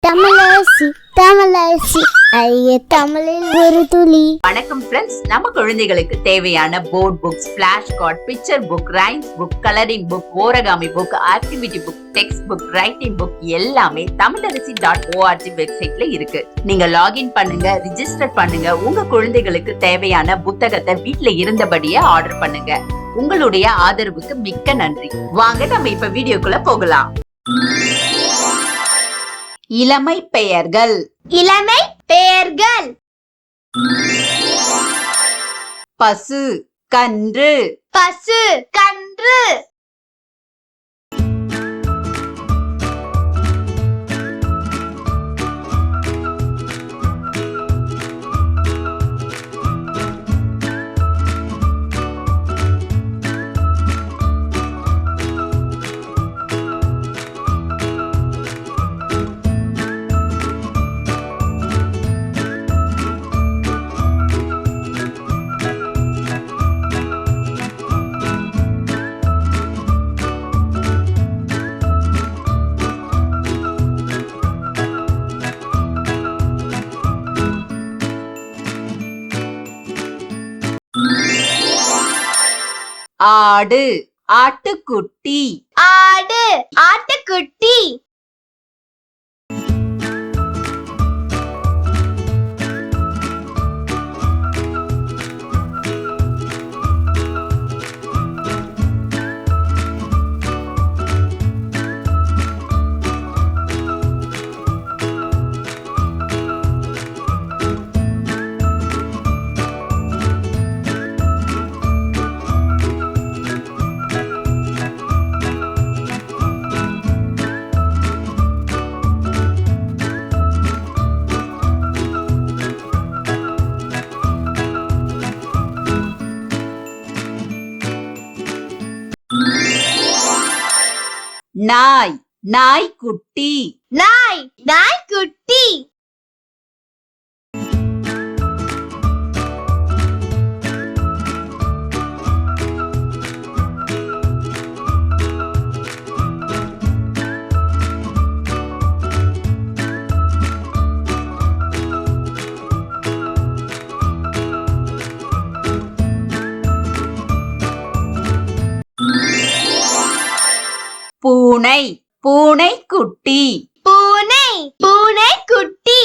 தமிழரசி தமிழரசி ஐய தமிழில் ஒரு துளி. வணக்கம் ஃப்ரெண்ட்ஸ், நம்ம குழந்தைகளுக்கு தேவையான board books, flash card, picture book, rhymes book, colouring book, origami book, activity book, textbook, writing book எல்லாமே Tamilarasi.org வெப்சைட்ல இருக்கு. நீங்க லாகின் பண்ணுங்க, ரிஜிஸ்டர் பண்ணுங்க. உங்க குழந்தைகளுக்கு தேவையான புத்தகத்தை வீட்ல இருந்தபடியே ஆர்டர் பண்ணுங்க. உங்களுடைய ஆதரவுக்கு மிக்க நன்றி. வாங்க நம்ம இப்ப வீடியோக்குள்ள போகலாம். இளமை பெயர்கள். இளமை பெயர்கள். பசு, கன்று. பசு, கன்று. ஆடு, ஆட்டுக்குட்டி. ஆடு, ஆட்டுக்குட்டி. நாய், நாய்க்குட்டி. நாய், நாய்க்குட்டி. பூனை, பூனைக்குட்டி. பூனை, பூனைக்குட்டி.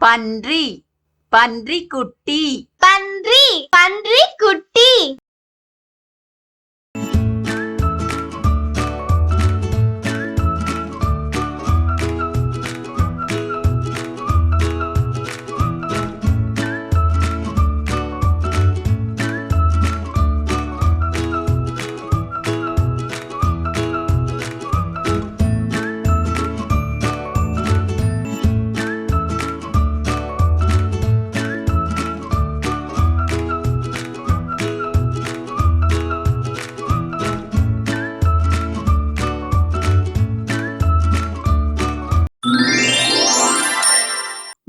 பன்றி, பன்றிக்குட்டி. பன்றி, பன்றிக்குட்டி.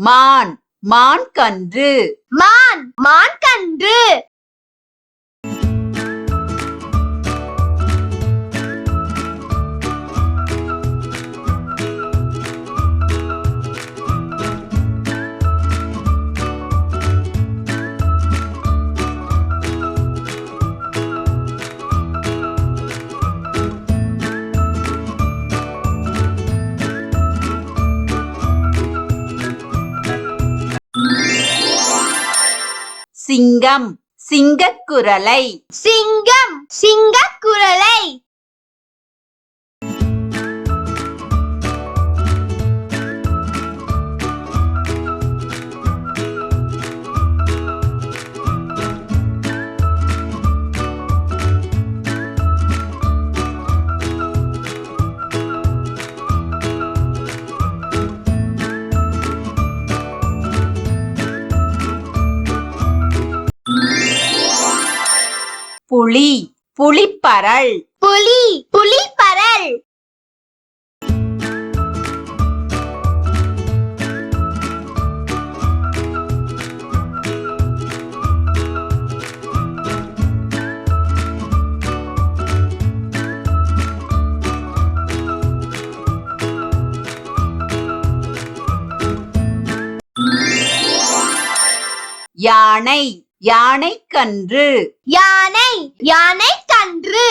மான், மான் கன்று. மான், மான் கன்று. சிங்கம், சிங்கக்குரலை. சிங்கம், சிங்கக்குரலை. புலி புலிப்பரல் புலி புலிப்பரல் யானை யானைக்கன்று யானை யானைக்கன்று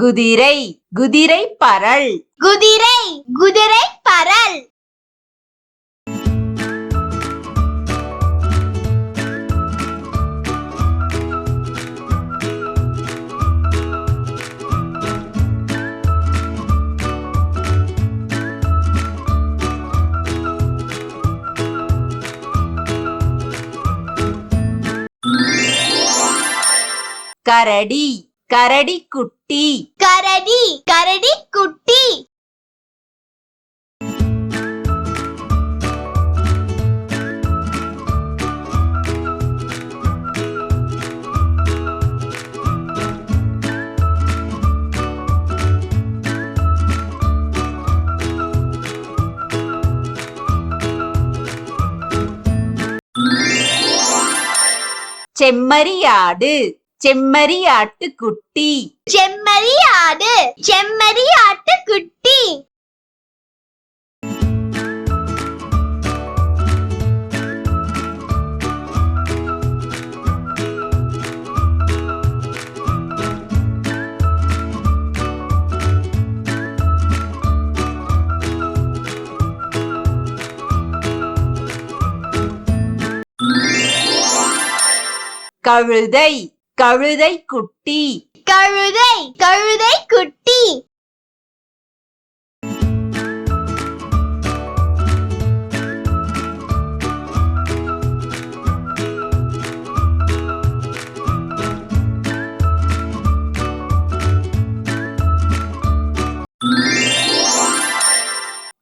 குதிரை குதிரைப்பரல் குதிரை குதிரைப்பரல் கரடி கரடிக்குட்டி கரடி கரடிக்குட்டி செம்மறியாடு செம்மறியாட்டுக்குட்டி செம்மறியாடு செம்மறியாட்டுக்குட்டி கழுதை கழுதைக்குட்டி கழுதை கழுதைக்குட்டி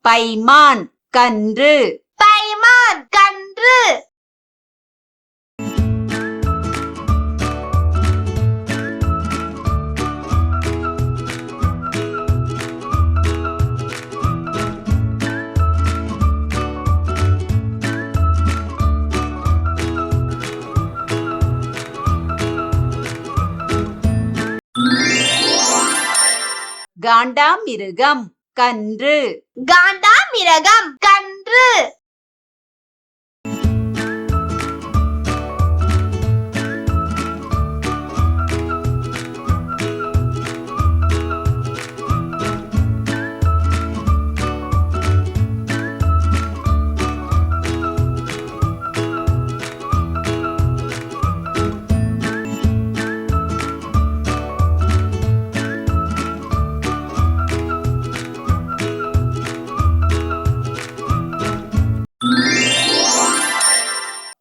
பைமான் கன்று பைமான் கன்று காண்டாமிருகம் கன்று காண்டாமிருகம் கன்று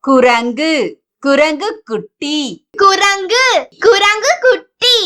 குரங்கு குரங்குக்குட்டி குரங்கு குரங்குக்குட்டி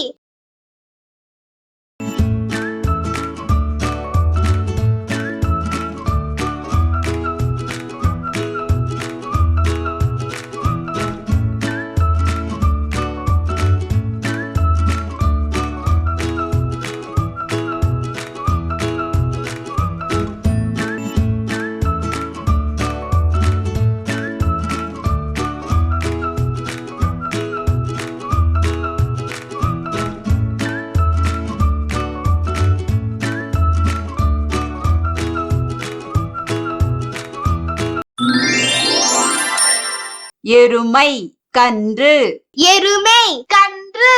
எருமை கன்று எருமை கன்று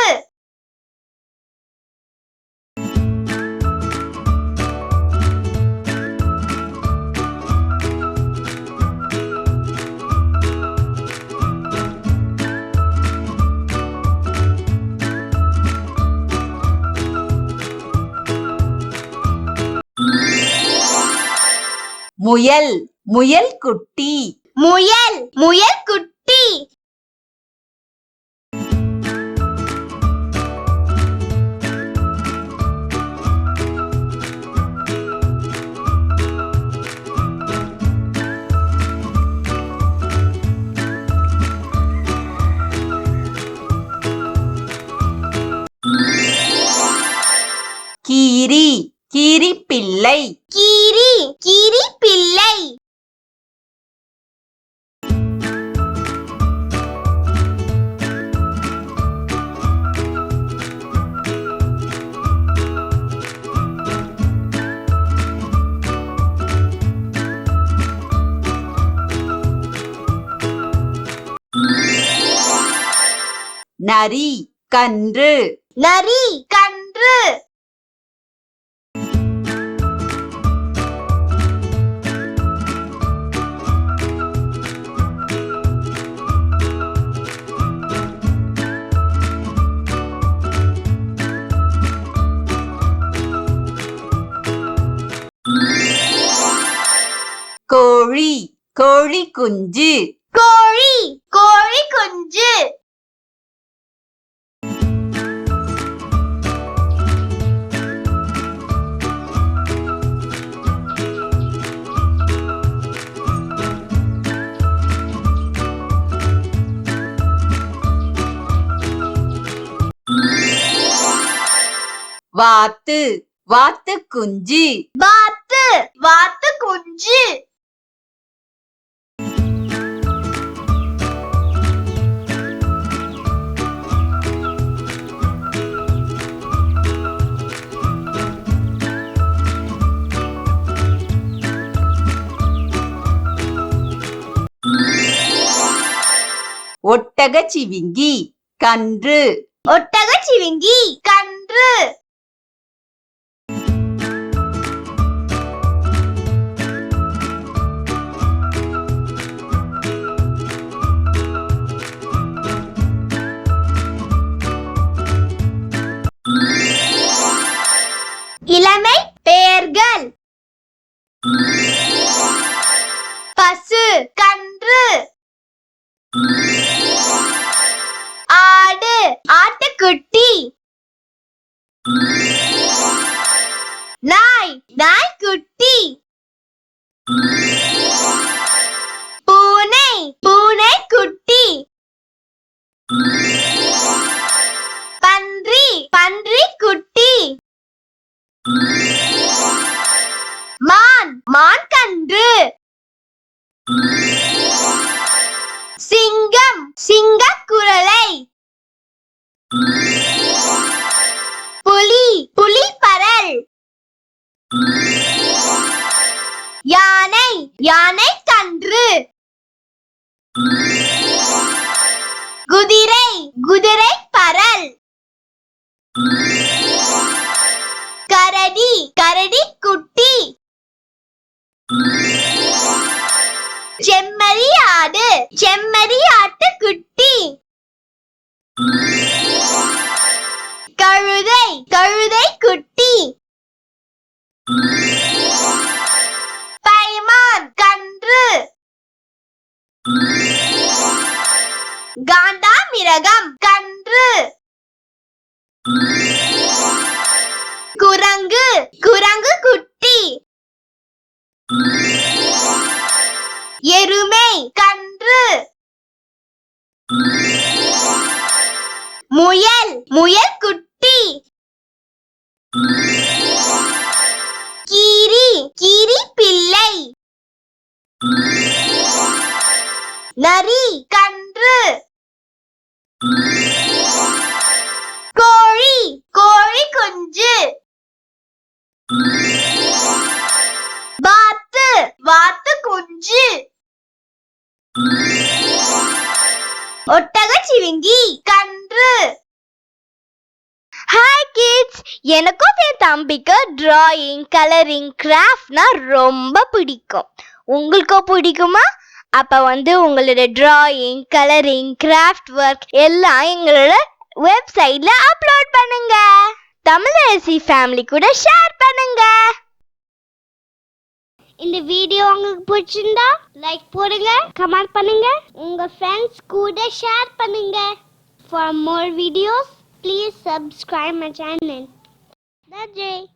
முயல் முயல் குட்டி. முயல் முயல் குட்டி. கீரி கீரி பிள்ளை. கீரி கீரி பிள்ளை. நரி கன்று. நரி கன்று. கோழி கோழி குஞ்சு. கோழி கோழி குஞ்சு. வாத்து வாத்து குஞ்சு. வாத்து வாத்து குஞ்சு. ஒட்டகச்சிவிங்கி கன்று. ஒட்டகச்சிவிங்கி கன்று. இளமை பெயர்கள். பசு கன்று. ஆடு ஆட்டுக்குட்டி. நாய் நாய்க்குட்டி. பூனை பூனைக்குட்டி. பன்றி பன்றிக்குட்டி. மான் மான்கன்று. சிங்கம் சிங்கக்குரலை. புலி புலிப்பரல். யானை யானைக்கன்று. குதிரை குதிரைப்பரல். கரடி கரடிக்குட்டி. செம்மறி ஆடு செம்மறி ஆட்டுக்குட்டி. கழுதை கழுதைக்குட்டி. பைமான் கன்று. காண்டாமிருகம் கன்று. குரங்கு குரங்கு குட்டி. எருமை கன்று. முயல் முயல் குட்டி. கீரி கீரி பிள்ளை. நரி கன்று. கோழி கோழி குஞ்சு. வாத்து வாத்து குஞ்சு. ஒட்டகச்சிவிங்கி கன்று. ஹாய் கிட்ஸ், எனக்கும் என் தம்பிக்கு டிராயிங் கலரிங் கிராஃப்ட்னா ரொம்ப பிடிக்கும். உங்களுக்கும் பிடிக்குமா? அப்ப உங்களோட டிராயிங் கலரிங் கிராஃப்ட் ஒர்க் எல்லாம் எங்களோட வெப்சைட்ல அப்லோட் பண்ணுங்க. தமிழரசி ஃபேமிலி கூட ஷேர் பண்ணுங்க. இந்த வீடியோ உங்களுக்கு பிடிச்சிருந்தா லைக் போடுங்க, கமெண்ட் பண்ணுங்க, உங்க ஃப்ரெண்ட்ஸ் கூட ஷேர் பண்ணுங்க. For more videos, please subscribe my channel. That's it.